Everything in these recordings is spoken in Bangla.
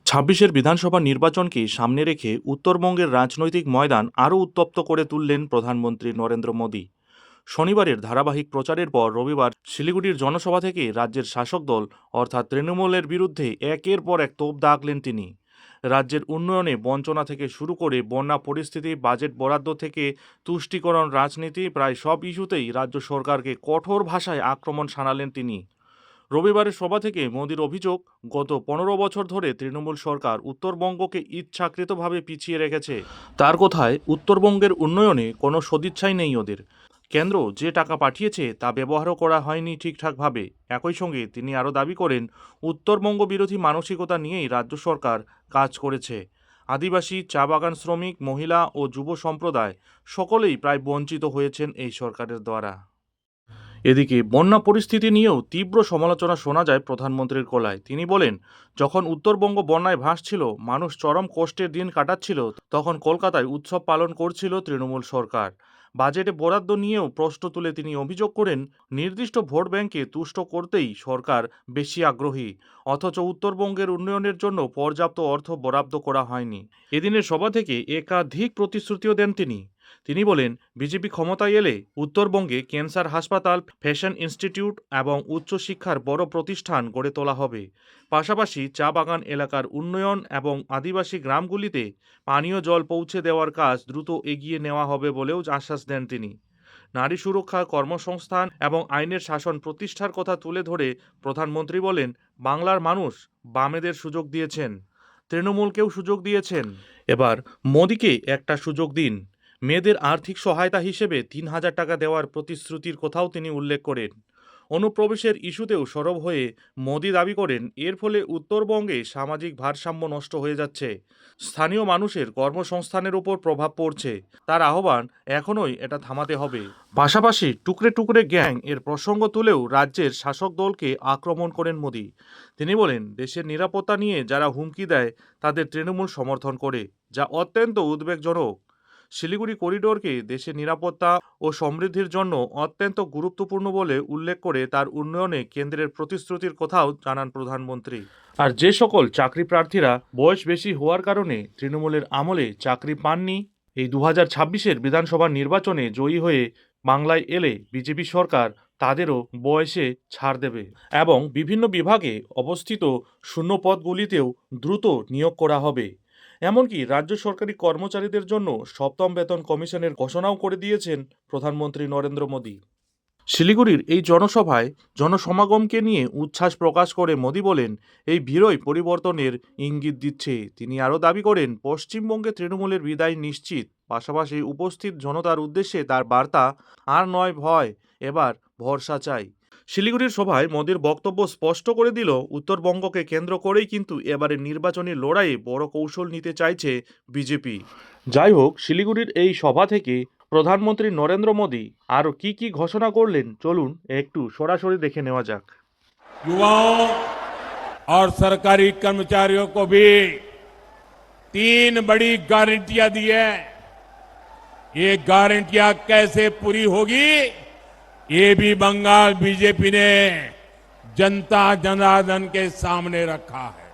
ছাব্বিশের বিধানসভা নির্বাচনকে সামনে রেখে উত্তরবঙ্গের রাজনৈতিক ময়দান আরও উত্তপ্ত করে তুললেন প্রধানমন্ত্রী নরেন্দ্র মোদী। শনিবারের ধারাবাহিক প্রচারের পর রবিবার শিলিগুড়ির জনসভা থেকে রাজ্যের শাসক দল অর্থাৎ তৃণমূলের বিরুদ্ধে একের পর এক তোপ দাগলেন তিনি। রাজ্যের উন্নয়নে বঞ্চনা থেকে শুরু করে বন্যা পরিস্থিতি, বাজেট বরাদ্দ থেকে তুষ্টিকরণ রাজনীতি, প্রায় সব ইস্যুতেই রাজ্য সরকারকে কঠোর ভাষায় আক্রমণ শানালেন তিনি। রবিবারের সভা থেকে মোদির অভিযোগ, গত 15 বছর ধরে তৃণমূল সরকার উত্তরবঙ্গকে ইচ্ছাকৃতভাবে পিছিয়ে রেখেছে। তার কথায়, উত্তরবঙ্গের উন্নয়নে কোনো সদিচ্ছাই নেই ওদের। কেন্দ্র যে টাকা পাঠিয়েছে তা ব্যবহারও করা হয়নি ঠিকঠাকভাবে। একই সঙ্গে তিনি আরও দাবি করেন, উত্তরবঙ্গ বিরোধী মানসিকতা নিয়েই রাজ্য সরকার কাজ করেছে। আদিবাসী, চা বাগান শ্রমিক, মহিলা ও যুব সম্প্রদায় সকলেই প্রায় বঞ্চিত হয়েছেন এই সরকারের দ্বারা। এদিকে বন্যা পরিস্থিতি নিয়েও তীব্র সমালোচনা শোনা যায় প্রধানমন্ত্রীর গলায়। তিনি বলেন, যখন উত্তরবঙ্গ বন্যায় ভাসছিল, মানুষ চরম কষ্টের দিন কাটাচ্ছিল, তখন কলকাতায় উৎসব পালন করছিল তৃণমূল সরকার। বাজেটে বরাদ্দ নিয়েও প্রশ্ন তুলে তিনি অভিযোগ করেন, নির্দিষ্ট ভোট ব্যাংকে তুষ্ট করতেই সরকার বেশি আগ্রহী, অথচ উত্তরবঙ্গের উন্নয়নের জন্য পর্যাপ্ত অর্থ বরাদ্দ করা হয়নি। এদিনের সভা থেকে একাধিক প্রতিশ্রুতিও দেন তিনি। তিনি বলেন, বিজেপি ক্ষমতায় এলে উত্তরবঙ্গে ক্যান্সার হাসপাতাল, ফ্যাশন ইনস্টিটিউট এবং উচ্চশিক্ষার বড় প্রতিষ্ঠান গড়ে তোলা হবে। পাশাপাশি চা বাগান এলাকার উন্নয়ন এবং আদিবাসী গ্রামগুলিতে পানীয় জল পৌঁছে দেওয়ার কাজ দ্রুত এগিয়ে নেওয়া হবে বলেও আশ্বাস দেন তিনি। নারী সুরক্ষা, কর্মসংস্থান এবং আইনের শাসন প্রতিষ্ঠার কথা তুলে ধরে প্রধানমন্ত্রী বলেন, বাংলার মানুষ বামেদের সুযোগ দিয়েছেন, তৃণমূলকেও সুযোগ দিয়েছেন, এবার মোদিকে একটা সুযোগ দিন। মেয়েদের আর্থিক সহায়তা হিসেবে 3,000 টাকা দেওয়ার প্রতিশ্রুতির কথাও তিনি উল্লেখ করেন। অনুপ্রবেশের ইস্যুতেও সরব হয়ে মোদি দাবি করেন, এর ফলে উত্তরবঙ্গে সামাজিক ভারসাম্য নষ্ট হয়ে যাচ্ছে, স্থানীয় মানুষের কর্মসংস্থানের উপর প্রভাব পড়ছে। তার আহ্বান, এখনই এটা থামাতে হবে। পাশাপাশি টুকরে টুকরে গ্যাং এর প্রসঙ্গ তুলেও রাজ্যের শাসক দলকে আক্রমণ করেন মোদি। তিনি বলেন, দেশের নিরাপত্তা নিয়ে যারা হুমকি দেয় তাদের তৃণমূল সমর্থন করে, যা অত্যন্ত উদ্বেগজনক। শিলিগুড়ি করিডোরকে দেশের নিরাপত্তা ও সমৃদ্ধির জন্য অত্যন্ত গুরুত্বপূর্ণ বলে উল্লেখ করে তার উন্নয়নে কেন্দ্রের প্রতিশ্রুতির কথাও জানান প্রধানমন্ত্রী। আর যে সকল চাকরি প্রার্থীরা বয়স বেশি হওয়ার কারণে তৃণমূলের আমলে চাকরি পাননি, এই 2026-এর বিধানসভা নির্বাচনে জয়ী হয়ে বাংলায় এলে বিজেপি সরকার তাদেরও বয়সে ছাড় দেবে এবং বিভিন্ন বিভাগে অবস্থিত শূন্য পদগুলিতেও দ্রুত নিয়োগ করা হবে। এমনকি রাজ্য সরকারি কর্মচারীদের জন্য সপ্তম বেতন কমিশনের ঘোষণাও করে দিয়েছেন প্রধানমন্ত্রী নরেন্দ্র মোদী। শিলিগুড়ির এই জনসভায় জনসমাগমকে নিয়ে উচ্ছ্বাস প্রকাশ করে মোদী বলেন, এই ভিড়ই পরিবর্তনের ইঙ্গিত দিচ্ছে। তিনি আরও দাবি করেন, পশ্চিমবঙ্গে তৃণমূলের বিদায় নিশ্চিত। পাশাপাশি উপস্থিত জনতার উদ্দেশ্যে তার বার্তা, আর নয় ভয়, এবার ভরসা চাই। শিলিগুড়ির সভায় মোদির বক্তব্য স্পষ্ট করে দিল, উত্তরবঙ্গকে কেন্দ্র করেই কিন্তু এবারের নির্বাচনী লড়াইয়ে বড় কৌশল নিতে চাইছে বিজেপি। যাই হোক, শিলিগুড়ির এই সভা থেকে প্রধানমন্ত্রী নরেন্দ্র মোদী আরও কি ঘোষণা করলেন, চলুন একটু সরাসরি দেখে নেওয়া যাক। युवाओं और सरकारी कर्मचारियों को भी 3 बड़ी गारंटियां दी है। ये गारंटियां कैसे पूरी होगी, ये भी बंगाल बीजेपी ने जनता जनार्दन के सामने रखा है।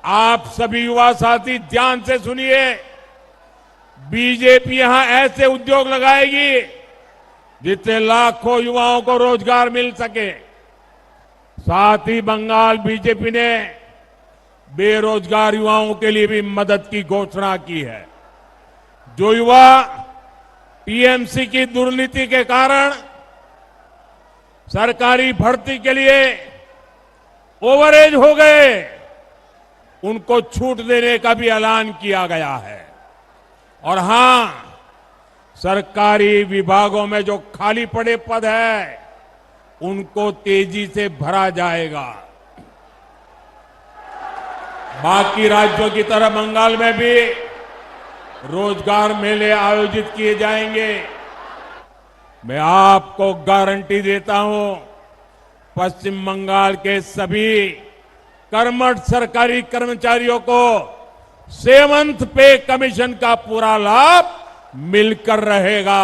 आप सभी युवा साथी ध्यान से सुनिए, बीजेपी यहां ऐसे उद्योग लगाएगी जिससे लाखों युवाओं को रोजगार मिल सके। साथ ही बंगाल बीजेपी ने बेरोजगार युवाओं के लिए भी मदद की घोषणा की है। जो युवा टीएमसी की दुर्नीति के कारण सरकारी भर्ती के लिए ओवरेज हो गए, उनको छूट देने का भी ऐलान किया गया है। और हां, सरकारी विभागों में जो खाली पड़े पद है उनको तेजी से भरा जाएगा। बाकी राज्यों की तरह बंगाल में भी रोजगार मेले आयोजित किए जाएंगे। मैं आपको गारंटी देता हूं, पश्चिम बंगाल के सभी कर्मठ सरकारी कर्मचारियों को 7th पे कमीशन का पूरा लाभ मिलकर रहेगा।